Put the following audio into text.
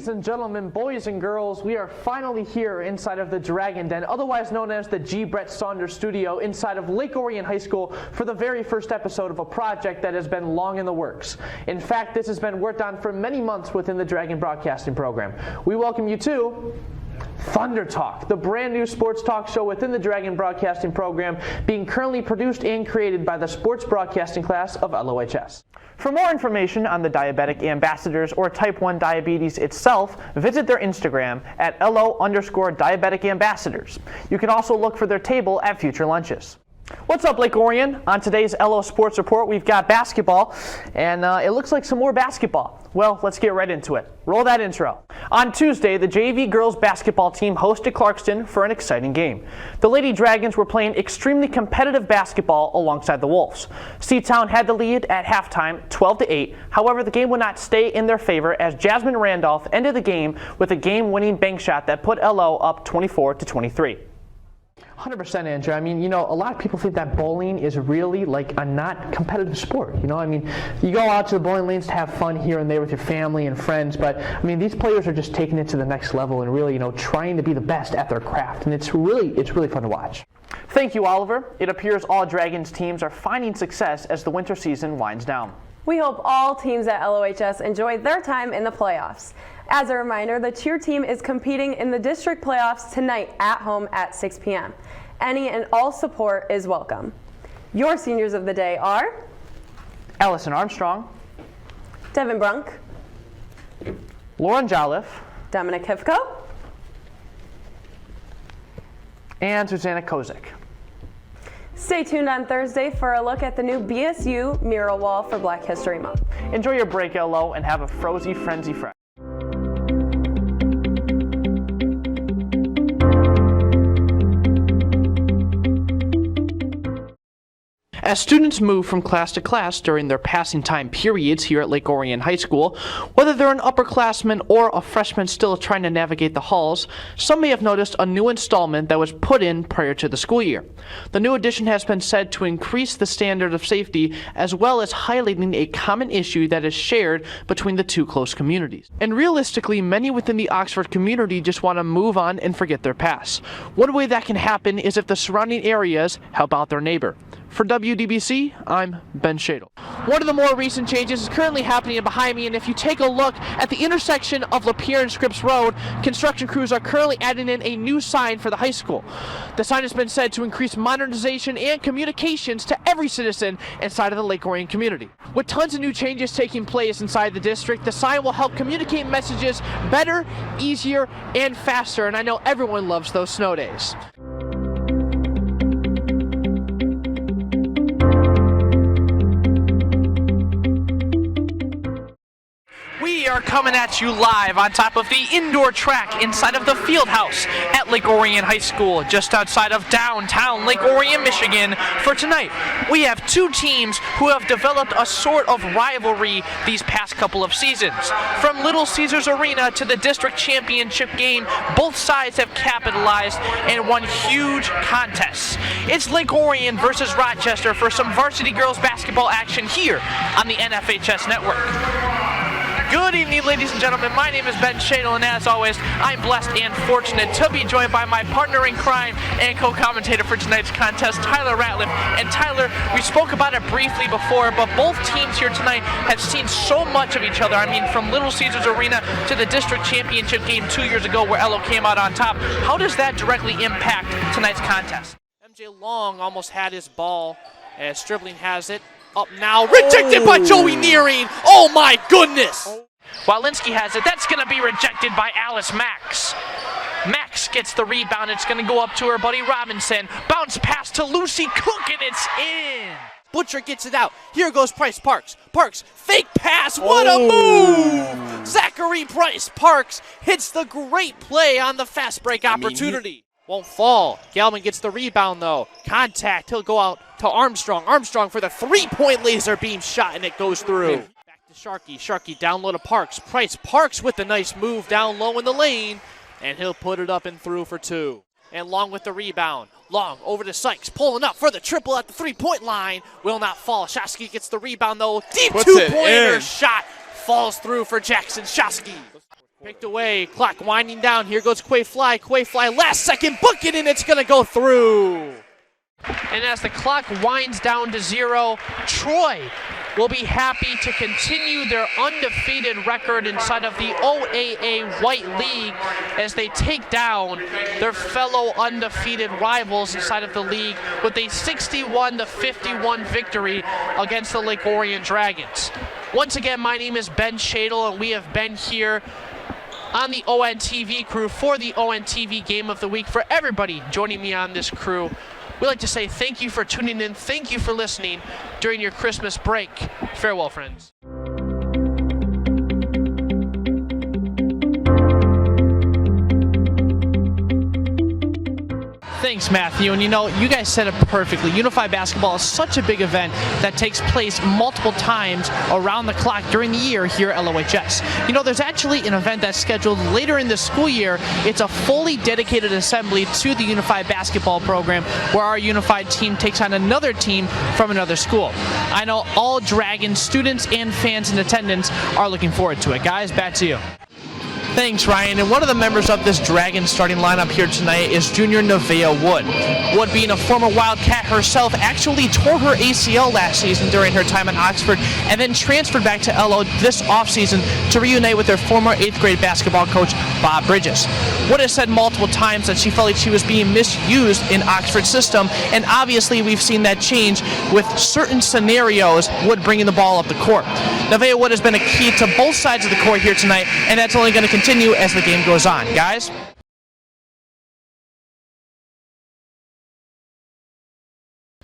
Ladies and gentlemen, boys and girls, we are finally here inside of the Dragon Den, otherwise known as the G. Brett Saunders Studio, inside of Lake Orion High School for the very first episode of a project that has been long in the works. In fact, this has been worked on for many months within the Dragon Broadcasting Program. We welcome you to Thunder Talk, the brand new sports talk show within the Dragon Broadcasting Program, being currently produced and created by the sports broadcasting class of LOHS. For more information on the diabetic ambassadors or type 1 diabetes itself, visit their Instagram at LO_diabetic ambassadors. You can also look for their table at future lunches. What's up, Lake Orion? On today's LO Sports Report, we've got basketball, and it looks like some more basketball. Well, let's get right into it. Roll that intro. On Tuesday, the JV girls basketball team hosted Clarkston for an exciting game. The Lady Dragons were playing extremely competitive basketball alongside the Wolves. Seatown had the lead at halftime, 12-8. However, the game would not stay in their favor as Jasmine Randolph ended the game with a game-winning bank shot that put LO up 24-23. 100%, Andrew. I mean, a lot of people think that bowling is really like a not competitive sport. I mean, you go out to the bowling lanes to have fun here and there with your family and friends, but I mean, these players are just taking it to the next level and really, trying to be the best at their craft, and it's really fun to watch. Thank you, Oliver. It appears all Dragons teams are finding success as the winter season winds down. We hope all teams at LOHS enjoy their time in the playoffs. As a reminder, the cheer team is competing in the district playoffs tonight at home at 6 p.m. Any and all support is welcome. Your seniors of the day are Allison Armstrong, Devin Brunk, Lauren Jolliffe, Dominic Hifko, and Susanna Kozik. Stay tuned on Thursday for a look at the new BSU mural wall for Black History Month. Enjoy your break, LO, and have a frozy frenzy fresh. As students move from class to class during their passing time periods here at Lake Orion High School, whether they're an upperclassman or a freshman still trying to navigate the halls, some may have noticed a new installment that was put in prior to the school year. The new addition has been said to increase the standard of safety as well as highlighting a common issue that is shared between the two close communities. And realistically, many within the Oxford community just want to move on and forget their past. One way that can happen is if the surrounding areas help out their neighbor. For WDBC, I'm Ben Shadle. One of the more recent changes is currently happening behind me, and if you take a look at the intersection of Lapeer and Scripps Road, construction crews are currently adding in a new sign for the high school. The sign has been said to increase modernization and communications to every citizen inside of the Lake Orion community. With tons of new changes taking place inside the district, the sign will help communicate messages better, easier, and faster, and I know everyone loves those snow days. We are coming at you live on top of the indoor track inside of the Fieldhouse at Lake Orion High School, just outside of downtown Lake Orion, Michigan. For tonight, we have two teams who have developed a sort of rivalry these past couple of seasons. From Little Caesars Arena to the district championship game, both sides have capitalized and won huge contests. It's Lake Orion versus Rochester for some varsity girls basketball action here on the NFHS network. Good evening, ladies and gentlemen. My name is Ben Shadle, and as always, I'm blessed and fortunate to be joined by my partner in crime and co-commentator for tonight's contest, Tyler Ratliff. And Tyler, we spoke about it briefly before, but both teams here tonight have seen so much of each other. I mean, from Little Caesars Arena to the district championship game 2 years ago where LO came out on top. How does that directly impact tonight's contest? MJ Long almost had his ball as Stribling has it. Up now, rejected by Joey Nearing. Oh my goodness! Walinski has it. That's going to be rejected by Alice Max. Max gets the rebound. It's going to go up to her buddy Robinson. Bounce pass to Lucy Cook, and it's in. Butcher gets it out. Here goes Price Parks. Parks, fake pass. What a move! Zachary Price Parks hits the great play on the fast break opportunity. Won't fall. Gelman gets the rebound, though. Contact. He'll go out to Armstrong. Armstrong for the three-point laser beam shot, and it goes through. Back to Sharkey. Sharkey down low to Parks. Price Parks with the nice move down low in the lane, and he'll put it up and through for two. And Long with the rebound. Long over to Sykes. Pulling up for the triple at the three-point line. Will not fall. Shosky gets the rebound, though. Deep two-pointer shot falls through for Jackson Shosky. Picked away, clock winding down. Here goes Quay Fly, last second, book it, and it's going to go through. And as the clock winds down to 0, Troy will be happy to continue their undefeated record inside of the OAA White League as they take down their fellow undefeated rivals inside of the league with a 61-51 victory against the Lake Orion Dragons. Once again, my name is Ben Shadle, and we have been here on the ONTV crew for the ONTV Game of the Week. For everybody joining me on this crew, we'd like to say thank you for tuning in. Thank you for listening during your Christmas break. Farewell, friends. Thanks, Matthew. And you guys said it perfectly. Unified basketball is such a big event that takes place multiple times around the clock during the year here at LOHS. There's actually an event that's scheduled later in the school year. It's a fully dedicated assembly to the Unified basketball program where our Unified team takes on another team from another school. I know all Dragon students and fans in attendance are looking forward to it. Guys, back to you. Thanks, Ryan. And one of the members of this Dragon starting lineup here tonight is junior Nevaeh Wood. Wood, being a former Wildcat herself, actually tore her ACL last season during her time at Oxford and then transferred back to LO this offseason to reunite with her former 8th grade basketball coach, Bob Bridges. Wood has said multiple times that she felt like she was being misused in Oxford's system, and obviously we've seen that change with certain scenarios, Wood bringing the ball up the court. Nevaeh Wood has been a key to both sides of the court here tonight, and that's only going to continue as the game goes on. Guys?